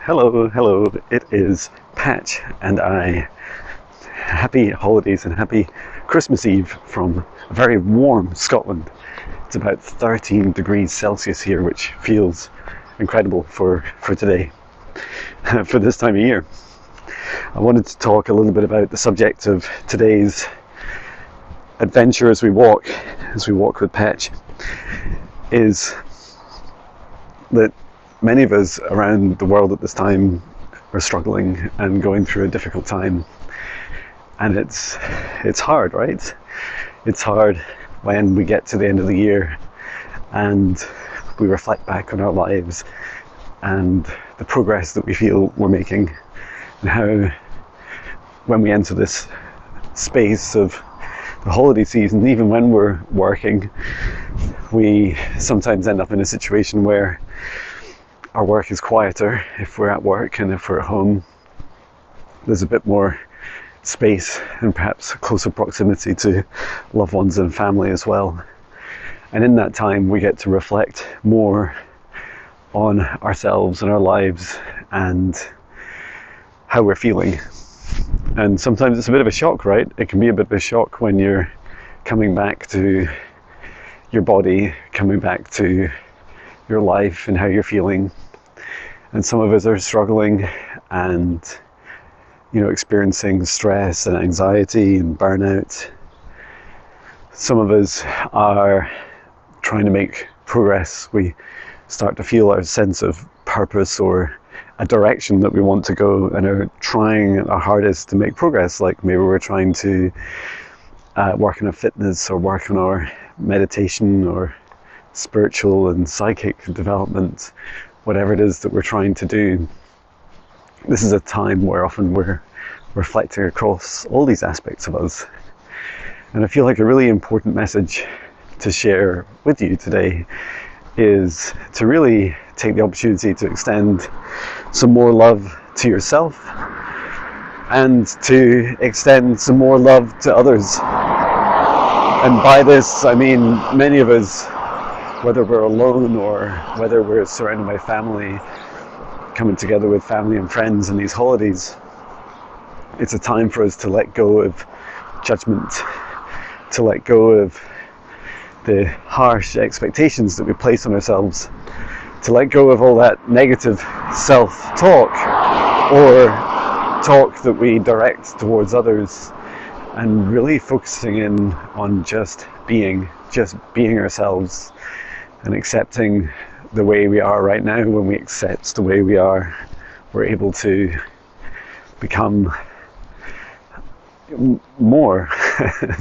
Hello, it is Patch and I. Happy holidays and happy Christmas Eve from very warm Scotland. It's about 13 degrees Celsius here, which feels incredible for today, for this time of year. I wanted to talk a little bit about the subject of today's adventure as we walk with Patch, is that many of us around the world at this time are struggling and going through a difficult time. And it's hard, right? It's hard when we get to the end of the year and we reflect back on our lives and the progress that we feel we're making, and how when we enter this space of the holiday season, even when we're working, we sometimes end up in a situation where our work is quieter if we're at work, and if we're at home, there's a bit more space and perhaps closer proximity to loved ones and family as well. And in that time, we get to reflect more on ourselves and our lives and how we're feeling. And sometimes it's a bit of a shock, right? It can be a bit of a shock when you're coming back to your body, coming back to your life and how you're feeling. And some of us are struggling and experiencing stress and anxiety and burnout. Some of us are trying to make progress. We start to feel our sense of purpose or a direction that we want to go, and are trying our hardest to make progress. Like maybe we're trying to work on our fitness, or work on our meditation, or spiritual and psychic development, whatever it is that we're trying to do. This is a time where often we're reflecting across all these aspects of us. And I feel like a really important message to share with you today is to really take the opportunity to extend some more love to yourself, and to extend some more love to others. And by this, I mean many of us, whether we're alone or whether we're surrounded by family, coming together with family and friends in these holidays, it's a time for us to let go of judgment, to let go of the harsh expectations that we place on ourselves, to let go of all that negative self-talk or talk that we direct towards others, and really focusing in on just being ourselves and accepting the way we are right now. When we accept the way we are, we're able to become more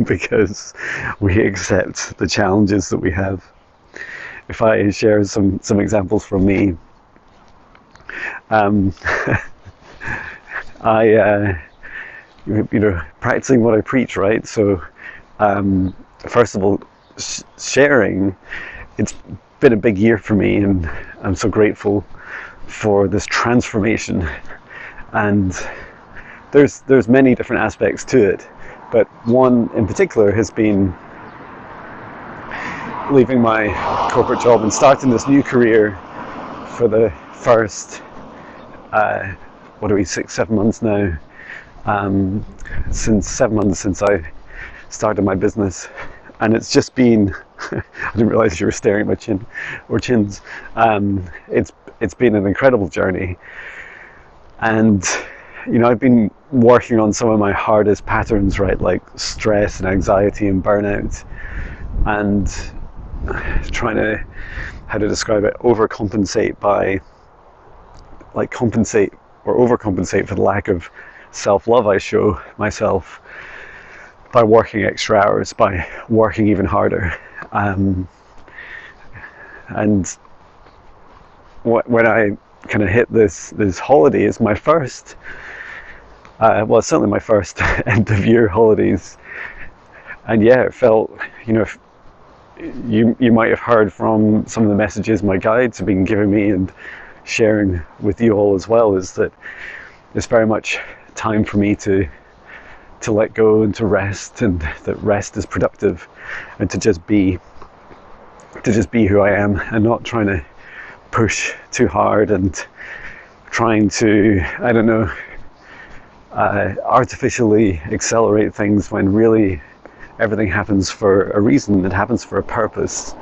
because we accept the challenges that we have. If I share some examples from me, I practicing what I preach, right? So first of all, sharing, it's been a big year for me, and I'm so grateful for this transformation. And there's many different aspects to it, but one in particular has been leaving my corporate job and starting this new career for the first 6-7 months now, since 7 months since I started my business. And it's just been I didn't realize you were staring at my chin or chins. It's been an incredible journey, and I've been working on some of my hardest patterns, right, like stress and anxiety and burnout, and trying to, how to describe it, overcompensate or overcompensate for the lack of self-love I show myself by working extra hours, by working even harder. And when I kind of hit this holiday, it's my first, it's certainly my first end of year holidays. And yeah, it felt, you might have heard from some of the messages my guides have been giving me and sharing with you all as well, is that it's very much time for me to let go and to rest, and that rest is productive, and to just be who I am, and not trying to push too hard and trying to, I don't know, artificially accelerate things when really everything happens for a reason. It happens for a purpose,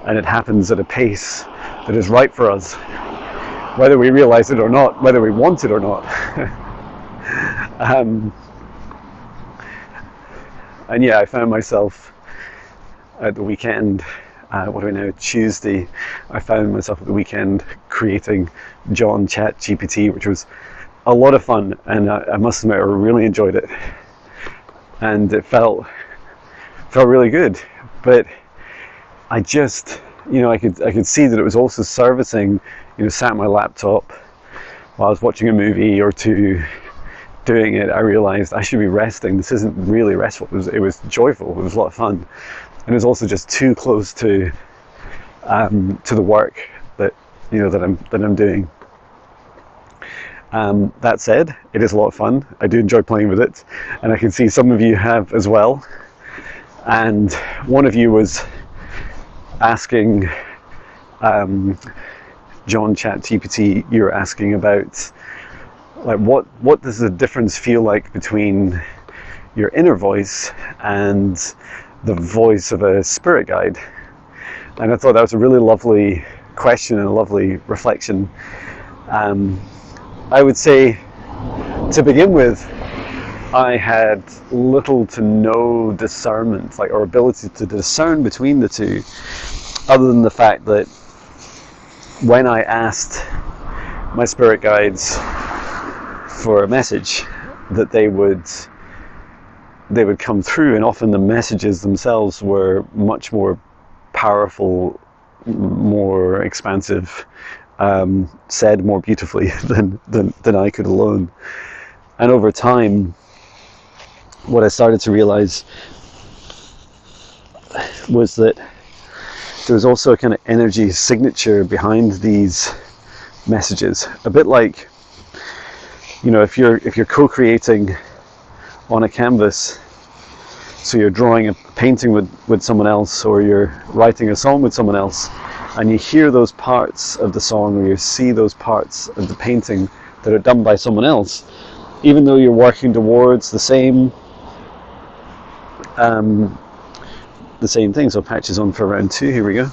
and it happens at a pace that is right for us, whether we realize it or not, whether we want it or not. And yeah, I found myself at the weekend, what are we now, Tuesday, I found myself at the weekend creating John Chat GPT, which was a lot of fun, and I must admit I really enjoyed it, and it felt really good. But I just, I could see that it was also servicing, sat at my laptop while I was watching a movie or two doing it. I realized I should be resting. This isn't really restful. It was joyful. It was a lot of fun, and it was also just too close to the work that that I'm doing. That said, it is a lot of fun. I do enjoy playing with it, and I can see some of you have as well. And one of you was asking John Chat GPT, you were asking about, like, what does the difference feel like between your inner voice and the voice of a spirit guide? And I thought that was a really lovely question and a lovely reflection. I would say, to begin with, I had little to no discernment, or ability to discern between the two, other than the fact that when I asked my spirit guides for a message, that they would come through, and often the messages themselves were much more powerful, more expansive, said more beautifully than I could alone. And over time, what I started to realize was that there was also a kind of energy signature behind these messages, a bit like, if you're co-creating on a canvas, so you're drawing a painting with someone else, or you're writing a song with someone else, and you hear those parts of the song, or you see those parts of the painting that are done by someone else, even though you're working towards the same thing. So Patch is on for round 2. Here we go.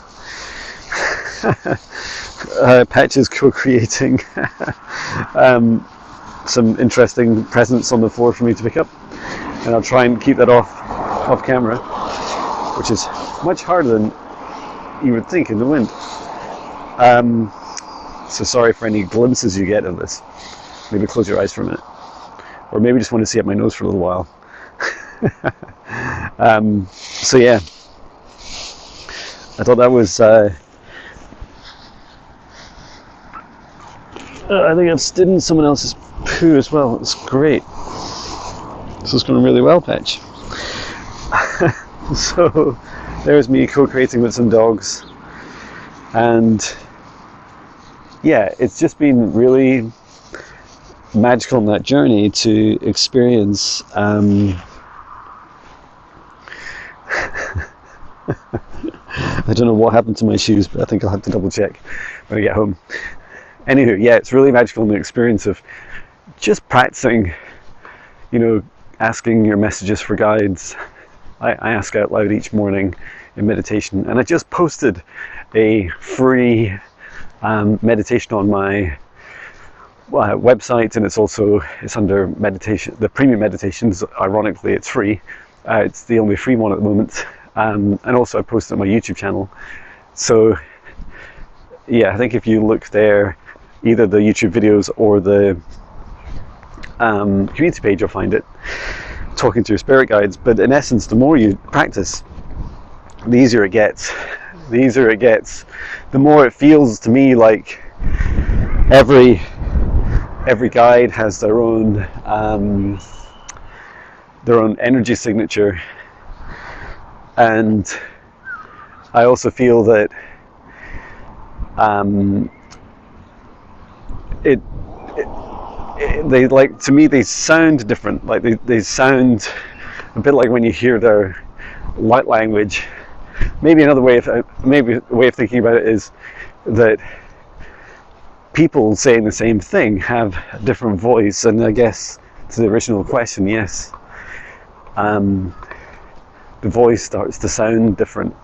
Patch is co-creating some interesting presents on the floor for me to pick up, and I'll try and keep that off camera, which is much harder than you would think in the wind. So sorry for any glimpses you get of this. Maybe close your eyes for a minute, or maybe just want to see up my nose for a little while. So yeah, I thought that was I think I've stood in someone else's poo as well. It's great. This is going really well, Patch. So there's me co-creating with some dogs, and yeah, it's just been really magical on that journey to experience I don't know what happened to my shoes, but I think I'll have to double check when I get home. Anywho, yeah, it's really magical in the experience of just practicing, asking your messages for guides. I ask out loud each morning in meditation, and I just posted a free meditation on my website, and it's under meditation, the premium meditations. Ironically, it's free. It's the only free one at the moment. And also I posted on my YouTube channel. So yeah, I think if you look there, either the YouTube videos or the community page, you'll find it, talking to your spirit guides. But in essence, the more you practice, the easier it gets. The more it feels to me like every guide has their own energy signature. And I also feel that they, like, to me, they sound different. Like they sound a bit like when you hear their light language. Maybe a way of thinking about it is that people saying the same thing have a different voice. And I guess to the original question, yes, the voice starts to sound different.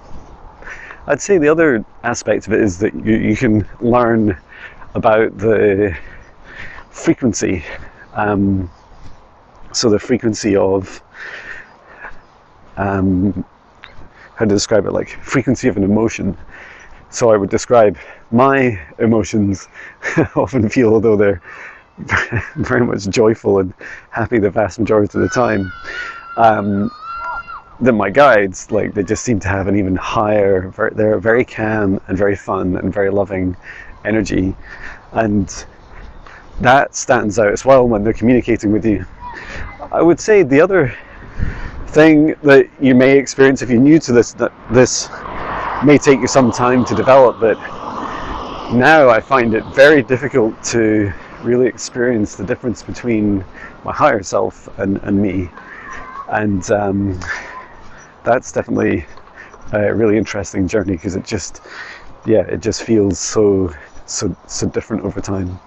I'd say the other aspect of it is that you can learn about the frequency. So the frequency of, how to describe it, like frequency of an emotion. So I would describe my emotions often feel, although they're very much joyful and happy the vast majority of the time, that my guides, like, they just seem to have an even higher, they're very calm and very fun and very loving energy, and that stands out as well when they're communicating with you. I would say the other thing that you may experience if you're new to this, that this may take you some time to develop, but now I find it very difficult to really experience the difference between my higher self and me, and that's definitely a really interesting journey, because it just feels so different over time.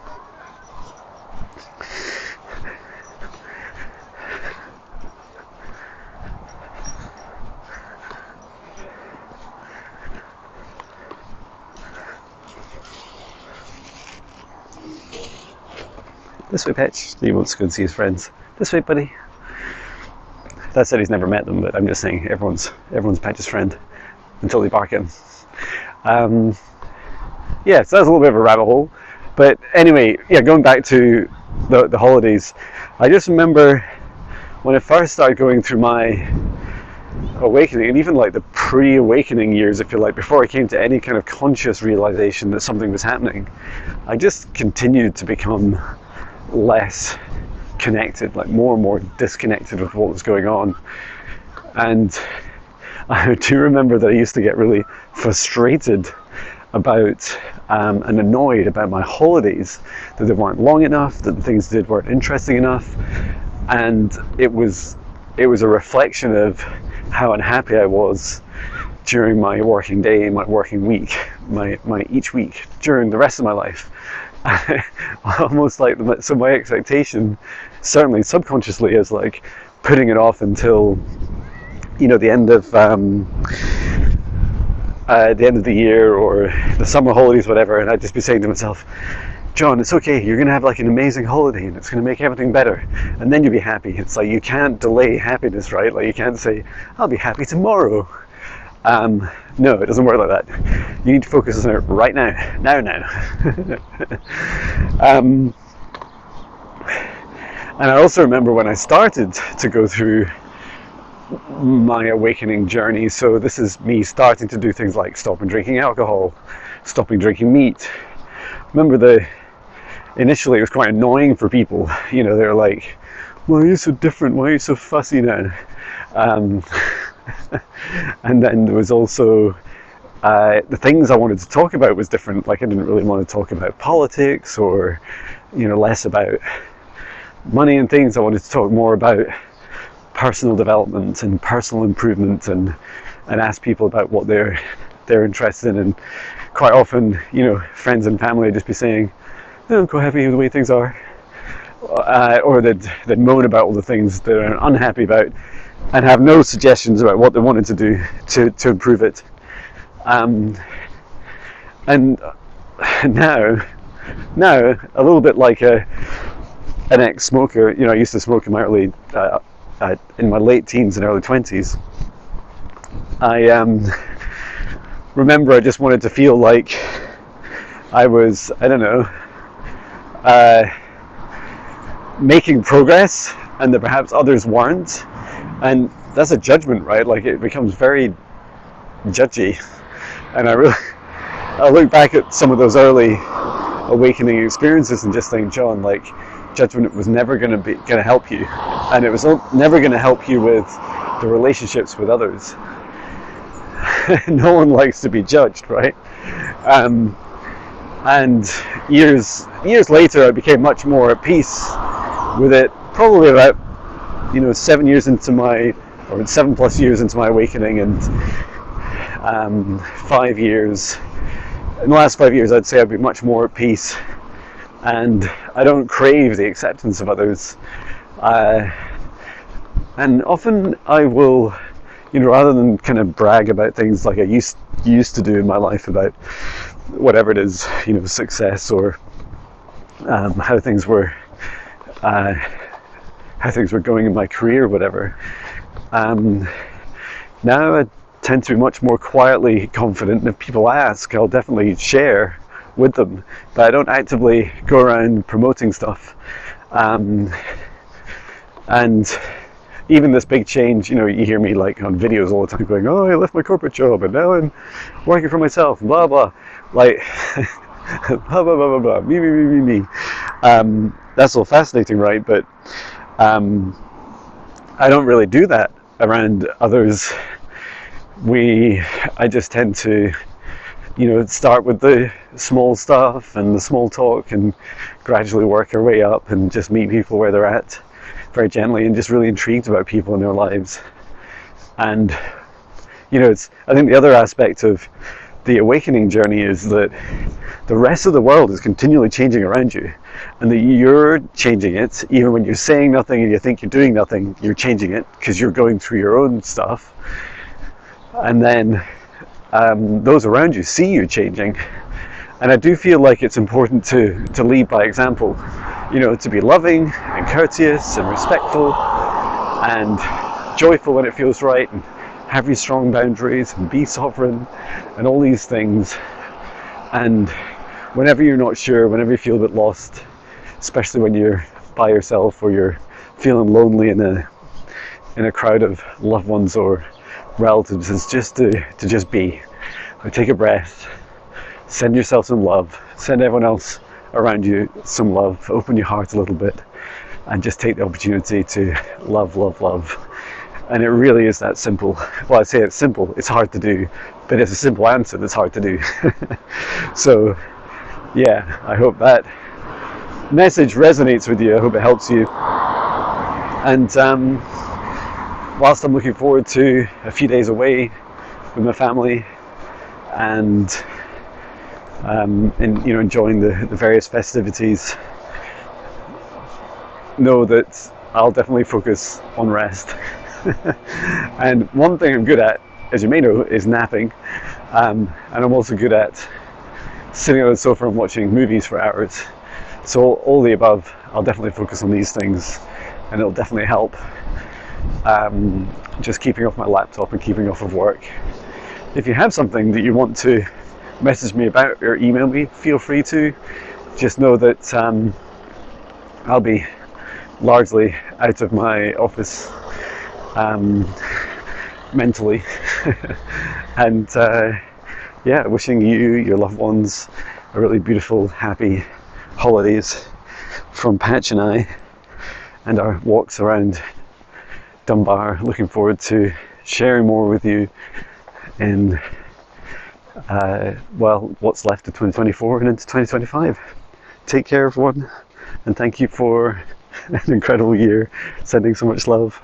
This way, Patch. He wants to go and see his friends. This way, buddy. That said, he's never met them, but I'm just saying everyone's Patch's friend until they bark at him. Yeah, so that's a little bit of a rabbit hole. But anyway, yeah, going back to the holidays, I just remember when I first started going through my awakening, and even like the pre-awakening years, if you like, before I came to any kind of conscious realization that something was happening, I just continued to become less connected, like more and more disconnected with what was going on. And I do remember that I used to get really frustrated about and annoyed about my holidays, that they weren't long enough, that the things I did weren't interesting enough, and it was a reflection of how unhappy I was during my working day, my working week, my each week during the rest of my life. Almost like, so my expectation, certainly subconsciously, is like putting it off until, you know, the end of the year or the summer holidays, whatever. And I'd just be saying to myself, John, it's okay, you're going to have like an amazing holiday and it's going to make everything better, and then you'll be happy. It's like, you can't delay happiness, right? Like, you can't say, I'll be happy tomorrow. No, it doesn't work like that. You need to focus on it right now. And I also remember when I started to go through my awakening journey, so this is me starting to do things like stopping drinking alcohol, stopping drinking meat. Remember, initially it was quite annoying for people. You know, they're like, why are you so different? Why are you so fussy now? And then there was also the things I wanted to talk about was different. Like, I didn't really want to talk about politics or, you know, less about money and things. I wanted to talk more about personal development and personal improvement, and ask people about what they're interested in. And quite often, you know, friends and family would just be saying, oh, I'm quite happy with the way things are, or they'd moan about all the things they're unhappy about, and have no suggestions about what they wanted to do to improve it. And now, a little bit like an ex-smoker, you know, I used to smoke in my in my late teens and early 20s. I remember I just wanted to feel like I was, I don't know, making progress, and that perhaps others weren't. And that's a judgment, right? Like, it becomes very judgy. And I look back at some of those early awakening experiences and just think, John, like, judgment was never going to help you, and it was never going to help you with the relationships with others. No one likes to be judged, right? And years later, I became much more at peace with it. Probably about 7 years into my, or 7+ years into my awakening, and 5 years. In the last 5 years, I'd say I'd be much more at peace and I don't crave the acceptance of others. And often I will, rather than kind of brag about things like I used to do in my life about whatever it is, success or how things were going in my career or whatever. Now I tend to be much more quietly confident, and if people ask, I'll definitely share with them, but I don't actively go around promoting stuff. And even this big change, you hear me like on videos all the time going, oh, I left my corporate job and now I'm working for myself, blah blah, like blah blah blah blah blah, me. That's all fascinating, right? But I don't really do that around others. I just tend to start with the small stuff and the small talk and gradually work our way up and just meet people where they're at very gently, and just really intrigued about people in their lives. And I think the other aspect of the awakening journey is that the rest of the world is continually changing around you, and that you're changing it. Even when you're saying nothing and you think you're doing nothing, you're changing it because you're going through your own stuff. And then those around you see you changing. And I do feel like it's important to lead by example, to be loving and courteous and respectful and joyful when it feels right, and have your strong boundaries and be sovereign and all these things. And whenever you're not sure, whenever you feel a bit lost, especially when you're by yourself or you're feeling lonely in a crowd of loved ones or relatives, is just to just be. Take a breath, send yourself some love, send everyone else around you some love, open your heart a little bit, and just take the opportunity to love. And it really is that simple. Well, I say it's simple, it's hard to do, but it's a simple answer that's hard to do. So yeah, I hope that message resonates with you. I hope it helps you. And whilst I'm looking forward to a few days away with my family and enjoying the various festivities, know that I'll definitely focus on rest. And one thing I'm good at, as you may know, is napping, and I'm also good at sitting on the sofa and watching movies for hours. So all the above, I'll definitely focus on these things, and it'll definitely help. Just keeping off my laptop and keeping off of work. If you have something that you want to message me about or email me, feel free to. Just know that I'll be largely out of my office mentally. And wishing you, your loved ones, a really beautiful, happy holidays from Patch and I, and our walks around Dunbar. Looking forward to sharing more with you in what's left of 2024 and into 2025. Take care, everyone, and thank you for an incredible year. Sending so much love.